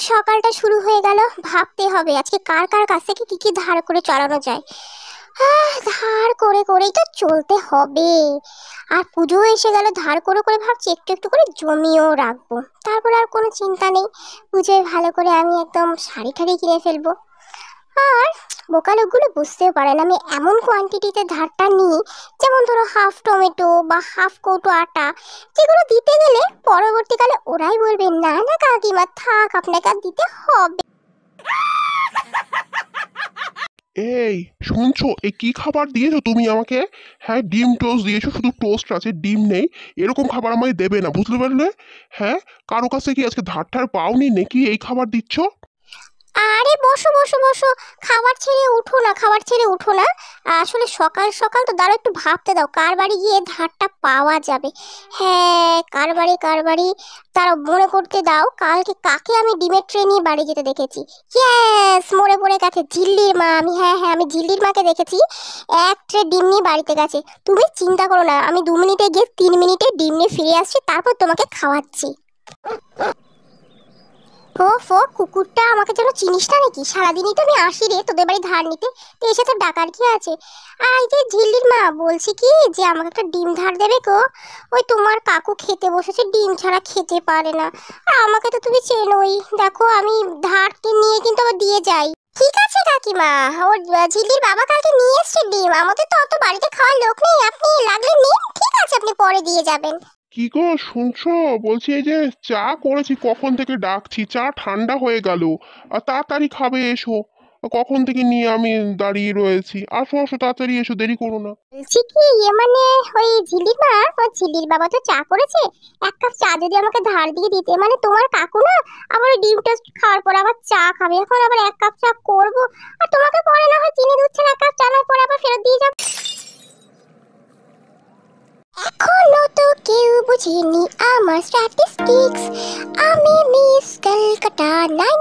সকালটা শুরু হয়ে গেল। ভাবতে হবে আজকে কার কার কাছ থেকে কি কি ধার করে চালানো যায়। ধার করে করেই তো চলতে হবে। আর পুজো এসে গেল, ধার করে করে ভাবছি একটু একটু করে জমিয়েও রাখবো। তারপর আর কোনো চিন্তা নেই, পুজোয় ভালো করে আমি একদম শাড়ি ঠাড়ি কিনে ফেলবো। আর বোকা লোকগুলো বুঝতেও পারে না আমি এমন কোয়ান্টিটিতে ধারটা নিই, যেমন ধরো হাফ টমেটো বা হাফ কৌটো আটা, যেগুলো দিতে গেলে পরবর্তীকালে ওরাই বলবে না না কাকিমা থাক, আপনাকে আর দিতে হবে। এই শুনছো, এই কি খাবার দিয়েছো তুমি আমাকে? হ্যাঁ, ডিম টোস্ট দিয়েছো, শুধু টোস্ট আছে, ডিম নেই। এরকম খাবার আমাকে দেবে না, বুঝতে পারলে? হ্যাঁ, কারো কাছে কি আজকে ধার ঠার পাওনি নাকি এই খাবার দিচ্ছ? আরে বসো বসো বসো, খাবার ছেড়ে উঠো না, খাবার ছেড়ে উঠো না। আসলে সকাল সকাল তো দাঁড়াও, একটু ভাবতে দাও কার বাড়ি গিয়ে ধারটা পাওয়া যাবে। হ্যাঁ, কার বাড়ি তারা মনে করতে দাও। কালকে কাকে আমি ডিমের ট্রে নিয়ে বাড়ি যেতে দেখেছি? ইয়েস, মনে পড়ে গেছে, ঝিল্লির মা। আমি হ্যাঁ হ্যাঁ আমি ঝিল্লির মাকে দেখেছি, এক ট্রে ডিম নিয়ে বাড়িতে গেছে। তুমি চিন্তা করো না, আমি 2 মিনিটে গিয়ে 3 মিনিটে ডিম নিয়ে ফিরে আসছি, তারপর তোমাকে খাওয়াচ্ছি। ও কুকুরটা, আমাকে যেন চিনিস না নাকি? সারাদিনই তো আমি আসি রে তোদের বাড়ি ধার নিতে, তো এসে তো ডাকার কি আছে? আর এই যে ঝিল্লির মা, বলছি কি যে আমাকে একটা ডিম ধার দেবে গো? ওই তোমার কাকু খেতে বসেছে, ডিম ছাড়া খেতে পারে না। আর আমাকে তো তুমি চেনোই, দেখো আমি ধার নিয়ে কিন্তু আবার দিয়ে যাই। ঠিক আছে কাকিমা, ওর ঝিল্লির বাবা কালকে নিয়ে এসছে ডিম, আমাদের তো অত বাড়িতে খাওয়ার লোক নেই, আপনি লাগলে নিন, ঠিক আছে আপনি পরে দিয়ে যাবেন। কি গো শুনছো? বলছি এই যে চা করেছি, কখন থেকে ডাকছি, চা ঠান্ডা হয়ে গেল। আর তাড়াতাড়ি খাবে, এসো। কখন থেকে নিয়ে আমি দাঁড়িয়ে রয়েছি, আসো আসো তাড়াতাড়ি এসো, দেরি করো না। বলছি কি মানে ওই ঝিলির মা, ওই ঝিলির বাবা তো চা করেছে, 1 কাপ চা যদি আমাকে ধার দিয়ে দিতে। মানে তোমার কাকু না আবার ওই ডিম টোস্ট খাওয়ার পর আবার চা খাবে, এখন আবার 1 কাপ চা করবো, আর তোমাকে পরে না হয় চিনি দুধ ছাড়া 1 কাপ চা নয় পরে আবার ফেরত দিয়ে যাবো। এখনো তো কেউ বুঝেনি আমার স্ট্যাটিস্টিক্স, আমি মিস কলকাতা 90।